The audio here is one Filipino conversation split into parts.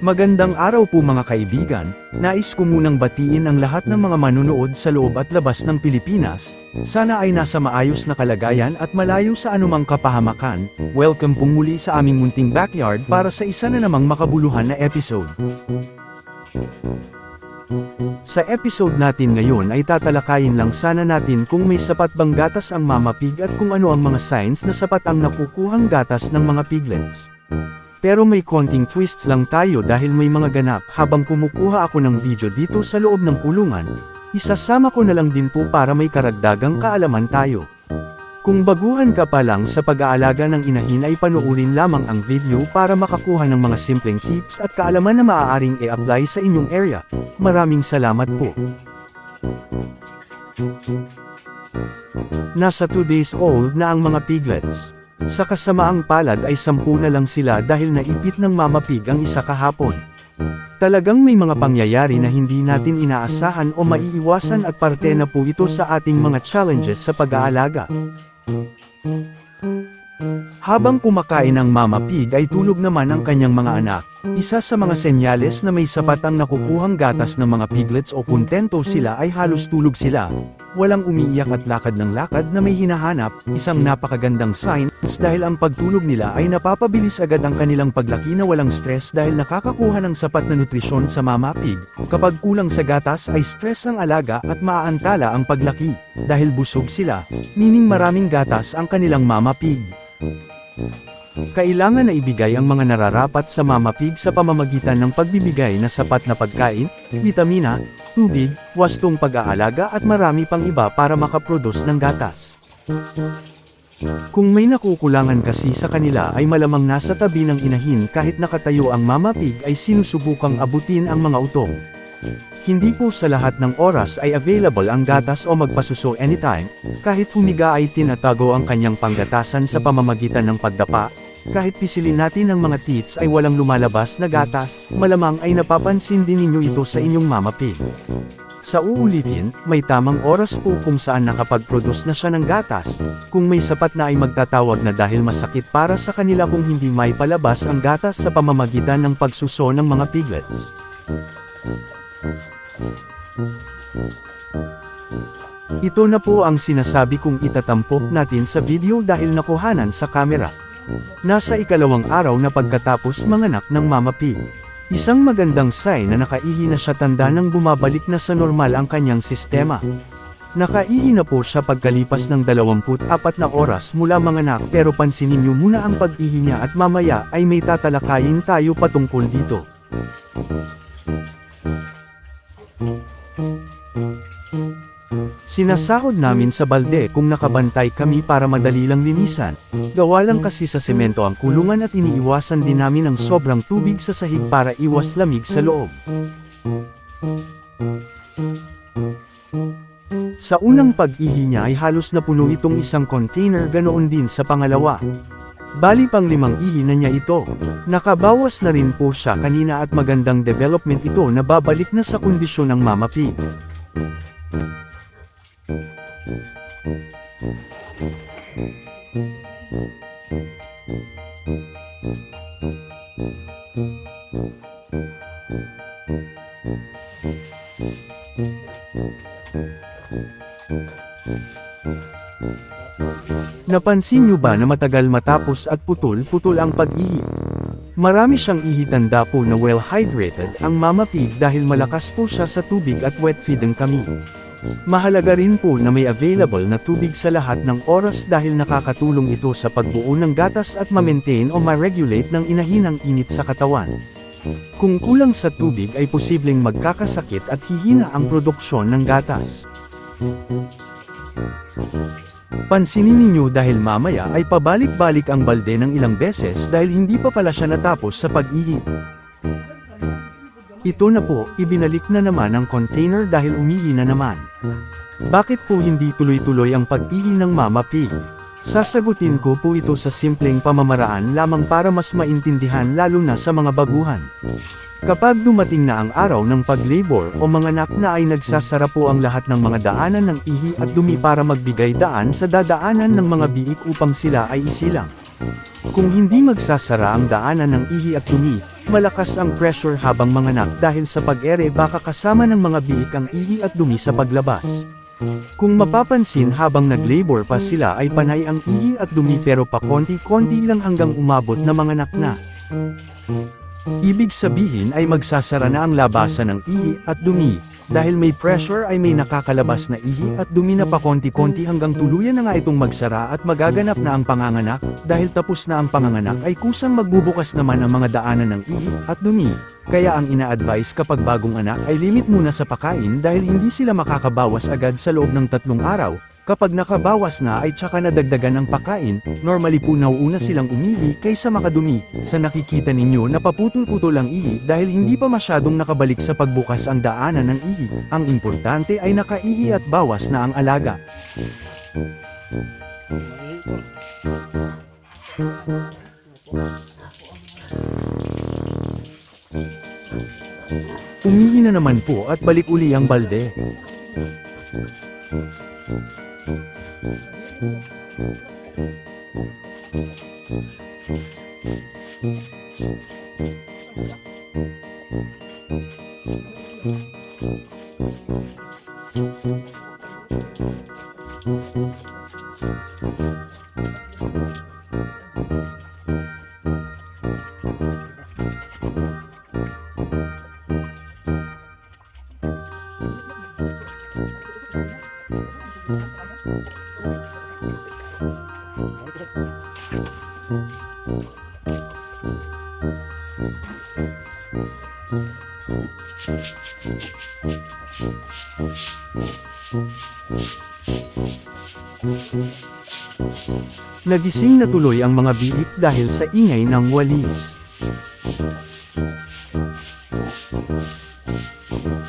Magandang araw po mga kaibigan, nais ko munang batiin ang lahat ng mga manunood sa loob at labas ng Pilipinas, sana ay nasa maayos na kalagayan at malayo sa anumang kapahamakan. Welcome pong muli sa aming munting backyard para sa isa na namang makabuluhan na episode. Sa episode natin ngayon ay tatalakayin lang sana natin kung may sapat bang gatas ang Mama Pig at kung ano ang mga signs na sapat ang nakukuhang gatas ng mga piglets. Pero may konting twists lang tayo dahil may mga ganap habang kumukuha ako ng video dito sa loob ng kulungan, isasama ko na lang din po para may karagdagang kaalaman tayo. Kung baguhan ka pa lang sa pag-aalaga ng inahin ay panuurin lamang ang video para makakuha ng mga simpleng tips at kaalaman na maaaring i-apply sa inyong area. Maraming salamat po. Nasa 2 days old na ang mga piglets. Sa kasamaang palad ay 10 na lang sila dahil naipit ng Mama Pig ang isa kahapon. Talagang may mga pangyayari na hindi natin inaasahan o maiiwasan at parte na po ito sa ating mga challenges sa pag-aalaga. Habang kumakain ang Mama Pig ay tulog naman ang kanyang mga anak. Isa sa mga senyales na may sapat ang nakukuhang gatas ng mga piglets o kontento sila ay halos tulog sila. Walang umiiyak at lakad ng lakad na may hinahanap, isang napakagandang signs dahil ang pagtulog nila ay napapabilis agad ang kanilang paglaki na walang stress dahil nakakakuha ng sapat na nutrisyon sa Mama Pig. Kapag kulang sa gatas ay stress ang alaga at maaantala ang paglaki. Dahil busog sila, meaning maraming gatas ang kanilang Mama Pig. Kailangan na ibigay ang mga nararapat sa Mama Pig sa pamamagitan ng pagbibigay na sapat na pagkain, bitamina, tubig, wastong pag-aalaga at marami pang iba para makaproduce ng gatas. Kung may nakukulangan kasi sa kanila ay malamang nasa tabi ng inahin kahit nakatayo ang Mama Pig ay sinusubukang abutin ang mga utong. Hindi po sa lahat ng oras ay available ang gatas o magpasuso anytime, kahit humiga ay tinatago ang kanyang panggatasan sa pamamagitan ng pagdapa. Kahit pisilin natin ang mga teats ay walang lumalabas na gatas, malamang ay napapansin din ninyo ito sa inyong Mama Pig. Sa uulitin, may tamang oras po kung saan nakapag-produce na siya ng gatas, kung may sapat na ay magtatawag na dahil masakit para sa kanila kung hindi may palabas ang gatas sa pamamagitan ng pagsuso ng mga piglets. Ito na po ang sinasabi kong itatampok natin sa video dahil nakuhanan sa kamera. Nasa ikalawang araw na pagkatapos manganak ng Mama Pig. Isang magandang sign na nakaihi na siya tanda nang bumabalik na sa normal ang kanyang sistema. Nakaihi na po siya pagkalipas ng 24 na oras mula manganak pero pansinin niyo muna ang pag-ihi niya at mamaya ay may tatalakayin tayo patungkol dito. Sinasahod namin sa balde kung nakabantay kami para madali lang linisan. Gawa lang kasi sa semento ang kulungan at iniiwasan din namin ang sobrang tubig sa sahig para iwas lamig sa loob. Sa unang pag-ihi niya ay halos napuno itong isang container, ganoon din sa pangalawa. Bali pang 5 ihi na niya ito. Nakabawas na rin po siya kanina at magandang development ito na babalik na sa kondisyon ng Mama Pig. Napansin niyo ba na matagal matapos at putol-putol ang pag-ihi? Marami siyang ihitanda po na well-hydrated ang Mama Pig dahil malakas po siya sa tubig at wet feeding kami. Mahalaga rin po na may available na tubig sa lahat ng oras dahil nakakatulong ito sa pagbuo ng gatas at ma-maintain o ma-regulate ng inahinang init sa katawan. Kung kulang sa tubig ay posibleng magkakasakit at hihina ang produksyon ng gatas. Pansinin ninyo dahil mamaya ay pabalik-balik ang balde ng ilang beses dahil hindi pa pala siya natapos sa pag-ihi. Ito na po, ibinalik na naman ang container dahil umihi na naman. Bakit po hindi tuloy-tuloy ang pag-ihi ng Mama Pig? Sasagutin ko po ito sa simpleng pamamaraan lamang para mas maintindihan lalo na sa mga baguhan. Kapag dumating na ang araw ng pag-labor o manganak na ay nagsasara po ang lahat ng mga daanan ng ihi at dumi para magbigay daan sa dadaanan ng mga biik upang sila ay isilang. Kung hindi magsasara ang daanan ng ihi at dumi, malakas ang pressure habang manganak dahil sa pag-ere baka kasama ng mga biik ang ihi at dumi sa paglabas. Kung mapapansin habang nag-labor pa sila ay panay ang ihi at dumi pero pakonti-konti lang hanggang umabot na manganak na. Ibig sabihin ay magsasara na ang labasan ng ihi at dumi. Dahil may pressure ay may nakakalabas na ihi at dumi na pakonti-konti hanggang tuluyan na nga itong magsara at magaganap na ang panganganak. Dahil tapos na ang panganganak ay kusang magbubukas naman ang mga daanan ng ihi at dumi. Kaya ang ina-advise kapag bagong anak ay limit muna sa pagkain dahil hindi sila makakabawas agad sa loob ng 3 araw. Kapag nakabawas na ay tsaka nadagdagan ng pagkain, normally po nauuna silang umihi kaysa makadumi. Sa nakikita ninyo na paputol-putol ang ihi dahil hindi pa masyadong nakabalik sa pagbukas ang daanan ng ihi. Ang importante ay nakaihi at bawas na ang alaga. Umihi na naman po at balik uli ang balde. Nagising na tuloy ang mga biik dahil sa ingay ng walis.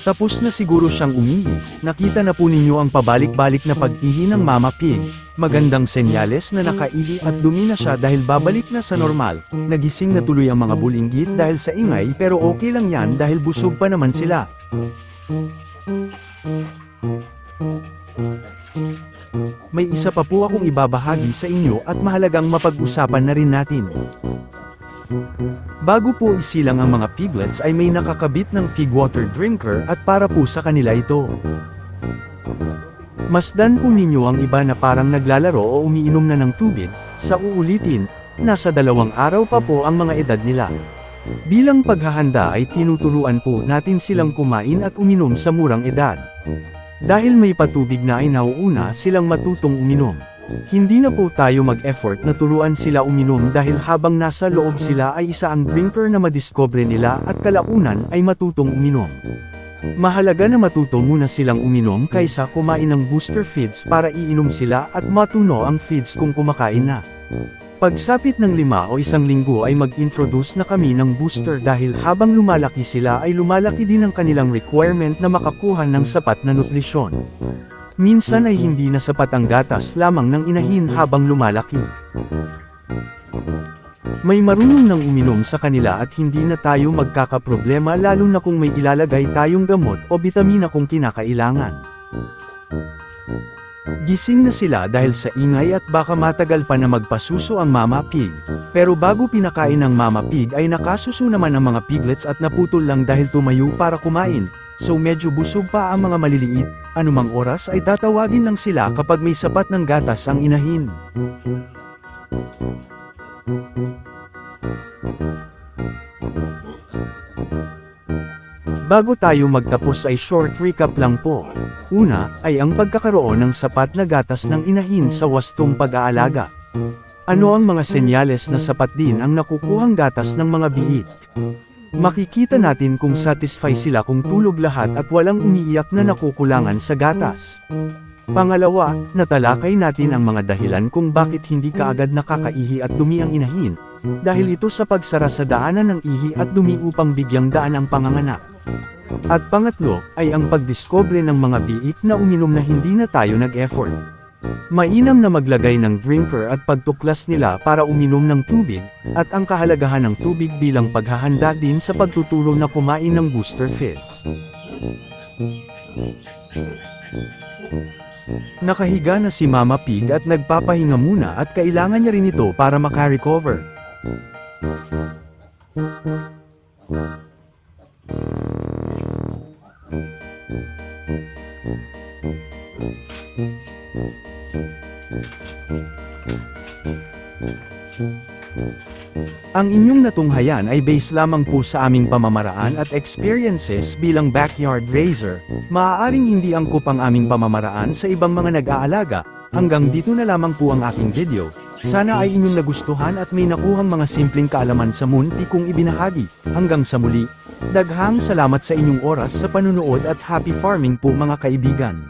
Tapos na siguro siyang umihi, nakita na po ninyo ang pabalik-balik na pag-ihi ng Mama Pig. Magandang senyales na nakaihi at dumi na siya dahil babalik na sa normal. Nagising na tuloy ang mga bulinggit dahil sa ingay pero okay lang yan dahil busog pa naman sila. May isa pa po akong ibabahagi sa inyo at mahalagang mapag-usapan na rin natin. Bago po isilang ang mga piglets ay may nakakabit ng pig water drinker at para po sa kanila ito. Masdan po ninyo ang iba na parang naglalaro o umiinom na ng tubig. Sa uulitin, nasa 2 araw pa po ang mga edad nila. Bilang paghahanda ay tinuturuan po natin silang kumain at uminom sa murang edad. Dahil may patubig na ay nauuna silang matutong uminom. Hindi na po tayo mag-effort na turuan sila uminom dahil habang nasa loob sila ay isa ang drinker na madiskobre nila at kalaunan ay matutong uminom. Mahalaga na matuto muna silang uminom kaysa kumain ng booster feeds para iinom sila at matuno ang feeds kung kumakain na. Pagsapit ng 5 o 1 linggo ay mag-introduce na kami ng booster dahil habang lumalaki sila ay lumalaki din ang kanilang requirement na makakuha ng sapat na nutrisyon. Minsan ay hindi na sapat ang gatas lamang ng inahin habang lumalaki. May marunong nang uminom sa kanila at hindi na tayo magkakaproblema lalo na kung may ilalagay tayong gamot o bitamina kung kinakailangan. Gising na sila dahil sa ingay at baka matagal pa na magpasuso ang Mama Pig. Pero bago pinakain ng Mama Pig ay nakasuso naman ang mga piglets at naputol lang dahil tumayo para kumain. So medyo busog pa ang mga maliliit, anumang oras ay tatawagin lang sila kapag may sapat ng gatas ang inahin. Bago tayo magtapos ay short recap lang po. Una, ay ang pagkakaroon ng sapat na gatas ng inahin sa wastong pag-aalaga. Ano ang mga senyales na sapat din ang nakukuhang gatas ng mga biik? Makikita natin kung satisfy sila kung tulog lahat at walang umiiyak na nakukulangan sa gatas. Pangalawa, natalakay natin ang mga dahilan kung bakit hindi kaagad nakakaihi at dumi ang inahin. Dahil ito sa pagsara sa daanan ng ihi at dumi upang bigyang daan ang panganganak. At pangatlo, ay ang pagdiskobre ng mga biik na uminom na hindi na tayo nag-effort. Mainam na maglagay ng drinker at pagtuklas nila para uminom ng tubig, at ang kahalagahan ng tubig bilang paghahanda din sa pagtutulong na kumain ng booster feeds. Nakahiga na si Mama Pig at nagpapahinga muna at kailangan niya rin ito para makarecover. Ang inyong natunghayan ay base lamang po sa aming pamamaraan at experiences bilang backyard raiser. Maaaring hindi angkop ang aming pamamaraan sa ibang mga nag-aalaga. Hanggang dito na lamang po ang aking video. Sana ay inyong nagustuhan at may nakuhang mga simpleng kaalaman sa munti kong ibinahagi. Hanggang sa muli, daghang salamat sa inyong oras sa panunood at happy farming po mga kaibigan.